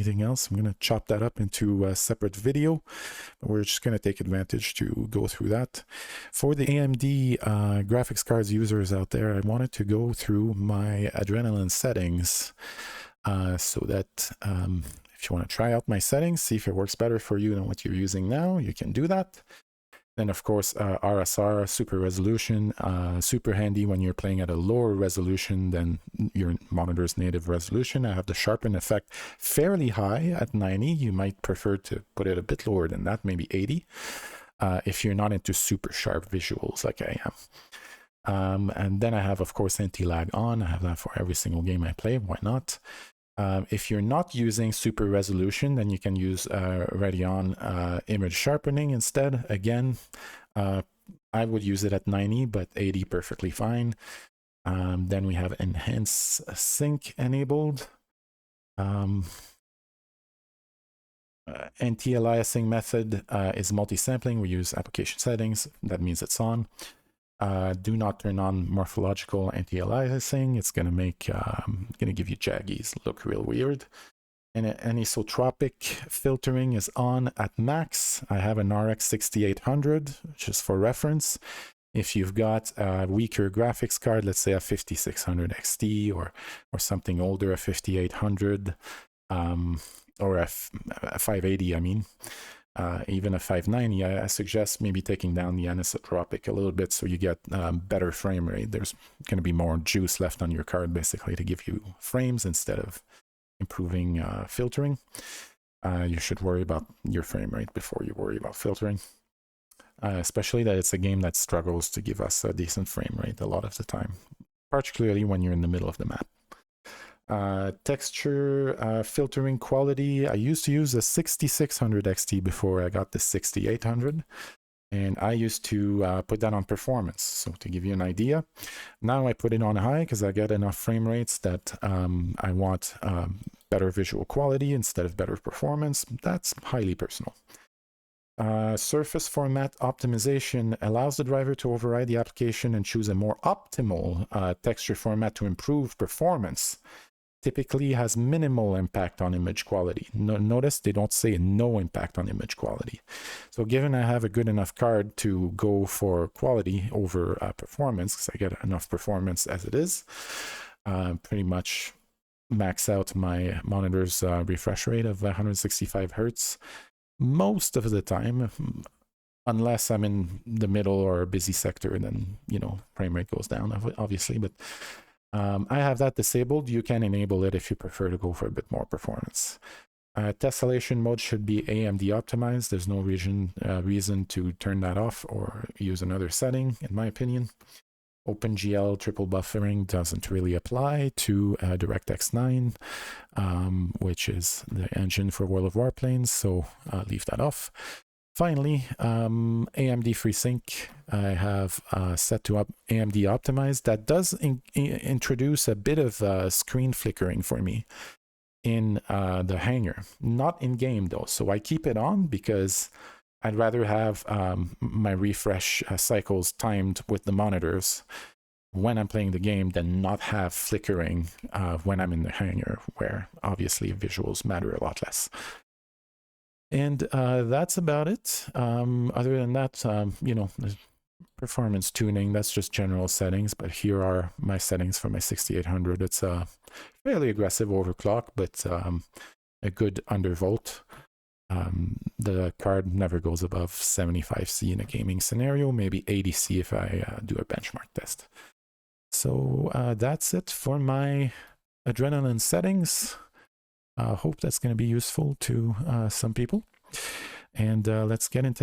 anything else. I'm going to chop that up into a separate video. We're just going to take advantage to go through that. For the AMD graphics cards users out there, I wanted to go through my Adrenalin settings so that if you want to try out my settings, see if it works better for you than what you're using now, you can do that. Then, of course, RSR, super resolution, super handy when you're playing at a lower resolution than your monitor's native resolution. I have the sharpen effect fairly high at 90. You might prefer to put it a bit lower than that, maybe 80, if you're not into super sharp visuals like I am. And then I have, of course, anti-lag on. I have that for every single game I play. Why not? If you're not using super resolution, then you can use Radeon image sharpening instead. Again, I would use it at 90, but 80 perfectly fine. Then we have enhance sync enabled. Anti-aliasing method is multi-sampling. We use application settings. That means it's on. Do not turn on morphological anti-aliasing. It's going to make, going to give you jaggies, look real weird. And anisotropic filtering is on at max. I have an RX 6800, just for reference. If you've got a weaker graphics card, let's say a 5600 XT or something older, a 5800, or a 580, I mean. Even a 590, I suggest maybe taking down the anisotropic a little bit so you get better frame rate. There's going to be more juice left on your card basically to give you frames instead of improving filtering. You should worry about your frame rate before you worry about filtering, especially that it's a game that struggles to give us a decent frame rate a lot of the time, particularly when you're in the middle of the map. Texture filtering quality, I used to use a 6600 XT before I got the 6800, and I used to put that on performance. So to give you an idea, now I put it on high because I get enough frame rates that I want better visual quality instead of better performance. That's highly personal. Surface format optimization allows the driver to override the application and choose a more optimal texture format to improve performance. Typically has minimal impact on image quality. Notice they don't say no impact on image quality. So given I have a good enough card to go for quality over performance, because I get enough performance as it is, pretty much max out my monitor's refresh rate of 165 Hertz most of the time, unless I'm in the middle or a busy sector, then, you know, frame rate goes down, obviously, but I have that disabled. You can enable it if you prefer to go for a bit more performance. Tessellation mode should be AMD optimized. There's no reason to turn that off or use another setting, in my opinion. OpenGL triple buffering doesn't really apply to DirectX 9, which is the engine for World of Warplanes, so leave that off. Finally, AMD FreeSync I have set to AMD optimized. That does introduce a bit of screen flickering for me in the hangar, not in game though. So I keep it on because I'd rather have my refresh cycles timed with the monitors when I'm playing the game than not have flickering when I'm in the hangar, where obviously visuals matter a lot less. And that's about it. Other than that, you know, performance tuning, that's just general settings, but here are my settings for my 6800. It's a fairly aggressive overclock, but a good undervolt. The card never goes above 75C in a gaming scenario, maybe 80C if I do a benchmark test. So that's it for my Adrenalin settings. Hope that's going to be useful to some people. And let's get into